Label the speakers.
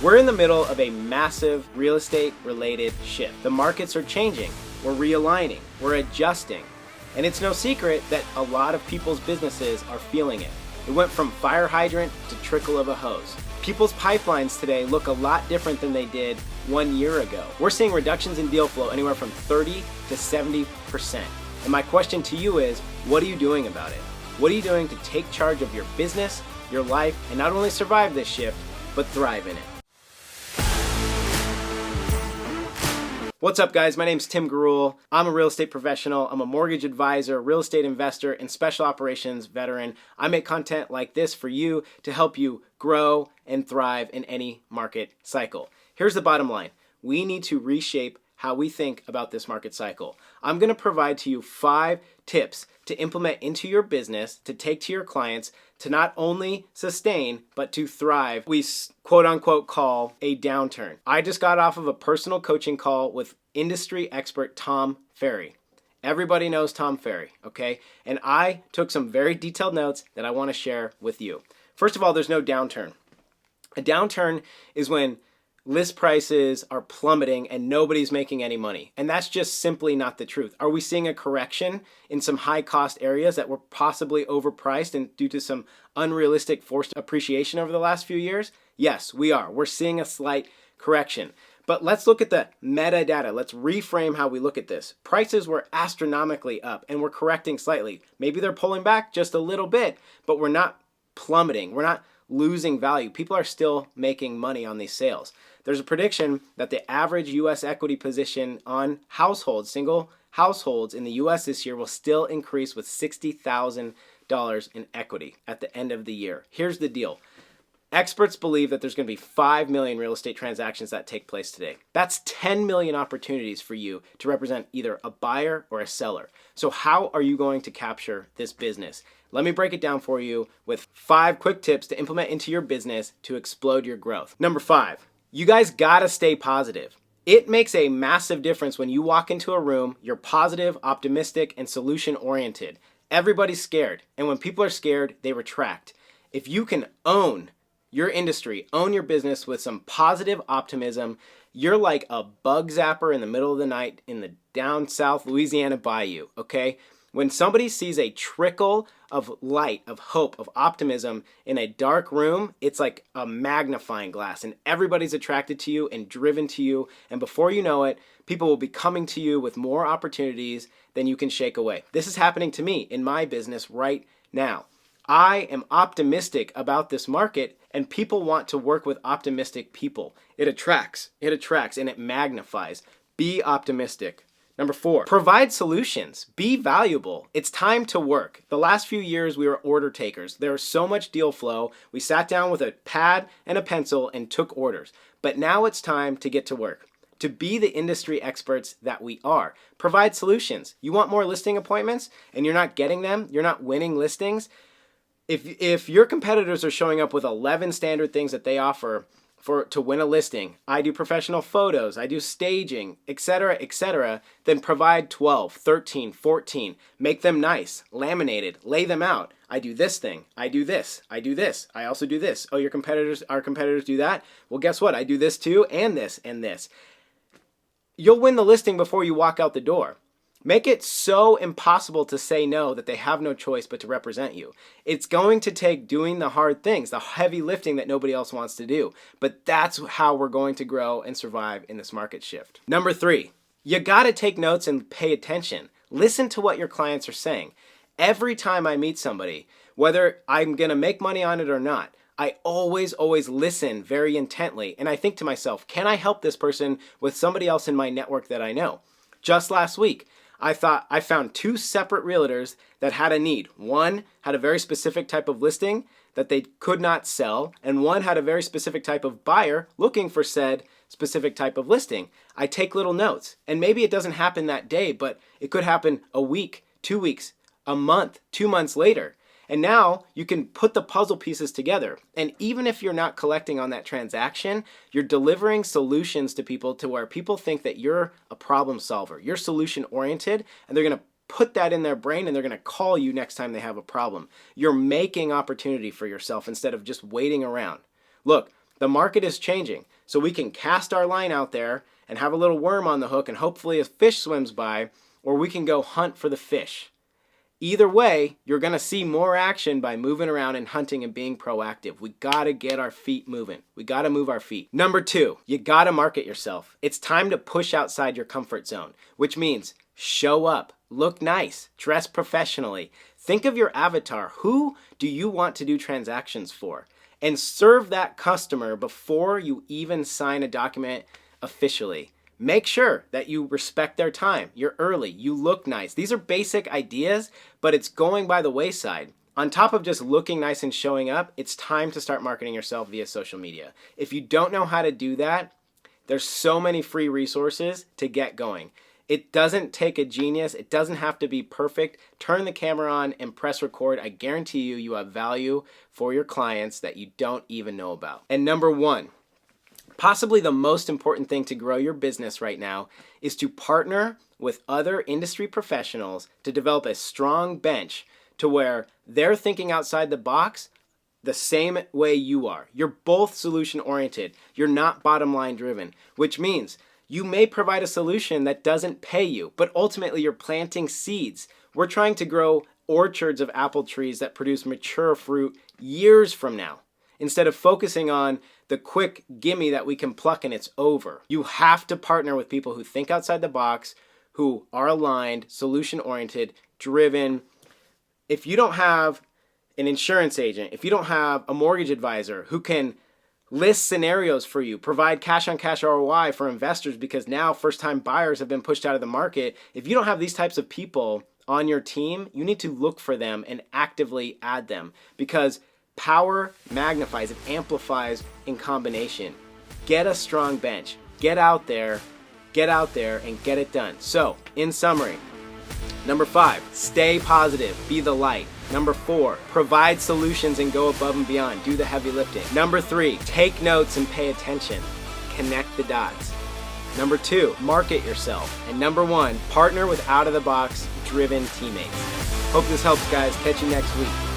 Speaker 1: We're in the middle of a massive real estate related shift. The markets are changing. We're realigning. We're adjusting. And it's no secret that a lot of people's businesses are feeling it. It went from fire hydrant to trickle of a hose. People's pipelines today look a lot different than they did 1 year ago. We're seeing reductions in deal flow anywhere from 30 to 70%. And my question to you is, what are you doing about it? What are you doing to take charge of your business, your life, and not only survive this shift, but thrive in it? What's up, guys? My name's Tim Garul. I'm a real estate professional. I'm a mortgage advisor, real estate investor, and special operations veteran. I make content like this for you to help you grow and thrive in any market cycle. Here's the bottom line. We need to reshape how we think about this market cycle. I'm going to provide to you 5 tips to implement into your business, to take to your clients, to not only sustain, but to thrive. We quote unquote call a downturn. I just got off of a personal coaching call with industry expert Tom Ferry. Everybody knows Tom Ferry, okay? And I took some very detailed notes that I want to share with you. First of all, there's no downturn. A downturn is when list prices are plummeting and nobody's making any money. And that's just simply not the truth. Are we seeing a correction in some high cost areas that were possibly overpriced and due to some unrealistic forced appreciation over the last few years? Yes, we are. We're seeing a slight correction. But let's look at the metadata. Let's reframe how we look at this. Prices were astronomically up and we're correcting slightly. Maybe they're pulling back just a little bit, but we're not plummeting. We're not losing value. People are still making money on these sales. There's a prediction that the average U.S. equity position on households, single households in the U.S. this year will still increase with $60,000 in equity at the end of the year. Here's the deal. Experts believe that there's going to be 5 million real estate transactions that take place today. That's 10 million opportunities for you to represent either a buyer or a seller. So how are you going to capture this business? Let me break it down for you with 5 quick tips to implement into your business to explode your growth. Number 5, you guys gotta stay positive. It makes a massive difference when you walk into a room, you're positive, optimistic, and solution-oriented. Everybody's scared, and when people are scared, they retract. If you can own your industry, own your business with some positive optimism, you're like a bug zapper in the middle of the night in the down south Louisiana bayou, okay? When somebody sees a trickle of light, of hope, of optimism in a dark room, it's like a magnifying glass and everybody's attracted to you and driven to you. And before you know it, people will be coming to you with more opportunities than you can shake away. This is happening to me in my business right now. I am optimistic about this market and people want to work with optimistic people. It attracts, and it magnifies. Be optimistic. Number 4, provide solutions. Be valuable. It's time to work. The last few years, we were order takers. There was so much deal flow. We sat down with a pad and a pencil and took orders. But now it's time to get to work. To be the industry experts that we are. Provide solutions. You want more listing appointments and you're not getting them, you're not winning listings. If your competitors are showing up with 11 standard things that they offer to win a listing, I do professional photos, I do staging, etc., then provide 12, 13, 14, make them nice, laminated, lay them out. I do this thing, I do this, I do this, I also do this. Oh, our competitors do that? Well, guess what? I do this too, and this, and this. You'll win the listing before you walk out the door. Make it so impossible to say no that they have no choice but to represent you. It's going to take doing the hard things, the heavy lifting that nobody else wants to do. But that's how we're going to grow and survive in this market shift. Number 3, you got to take notes and pay attention. Listen to what your clients are saying. Every time I meet somebody, whether I'm going to make money on it or not, I always listen very intently. And I think to myself, can I help this person with somebody else in my network that I know? Just last week, I found 2 separate realtors that had a need. One had a very specific type of listing that they could not sell, and one had a very specific type of buyer looking for said specific type of listing. I take little notes, and maybe it doesn't happen that day, but it could happen a week, 2 weeks, a month, 2 months later. And now you can put the puzzle pieces together. And even if you're not collecting on that transaction, you're delivering solutions to people to where people think that you're a problem solver. You're solution oriented, and they're going to put that in their brain and they're going to call you next time they have a problem. You're making opportunity for yourself instead of just waiting around. Look, The market is changing, so we can cast our line out there and have a little worm on the hook and hopefully a fish swims by, or we can go hunt for the fish. Either way, you're going to see more action by moving around and hunting and being proactive. We got to get our feet moving. We got to move our feet. Number 2, you got to market yourself. It's time to push outside your comfort zone, which means show up, look nice, dress professionally. Think of your avatar. Who do you want to do transactions for? And serve that customer before you even sign a document officially. Make sure that you respect their time. You're early. You look nice. These are basic ideas, but it's going by the wayside. On top of just looking nice and showing up, it's time to start marketing yourself via social media. If you don't know how to do that, there's so many free resources to get going. It doesn't take a genius. It doesn't have to be perfect. Turn the camera on and press record. I guarantee you, you have value for your clients that you don't even know about. And number 1, possibly the most important thing to grow your business right now is to partner with other industry professionals to develop a strong bench to where they're thinking outside the box the same way you are. You're both solution oriented. You're not bottom line driven, which means you may provide a solution that doesn't pay you, but ultimately you're planting seeds. We're trying to grow orchards of apple trees that produce mature fruit years from now, instead of focusing on the quick gimme that we can pluck and it's over. You have to partner with people who think outside the box, who are aligned, solution-oriented, driven. If you don't have an insurance agent, if you don't have a mortgage advisor who can list scenarios for you, provide cash-on-cash ROI for investors because now first-time buyers have been pushed out of the market, if you don't have these types of people on your team, you need to look for them and actively add them, because power magnifies, it amplifies in combination. Get a strong bench. Get out there and get it done. So, in summary, number 5, stay positive, be the light. Number 4, provide solutions and go above and beyond, do the heavy lifting. Number 3, take notes and pay attention, connect the dots. Number 2, market yourself. And number 1, partner with out-of-the-box driven teammates. Hope this helps, guys. Catch you next week.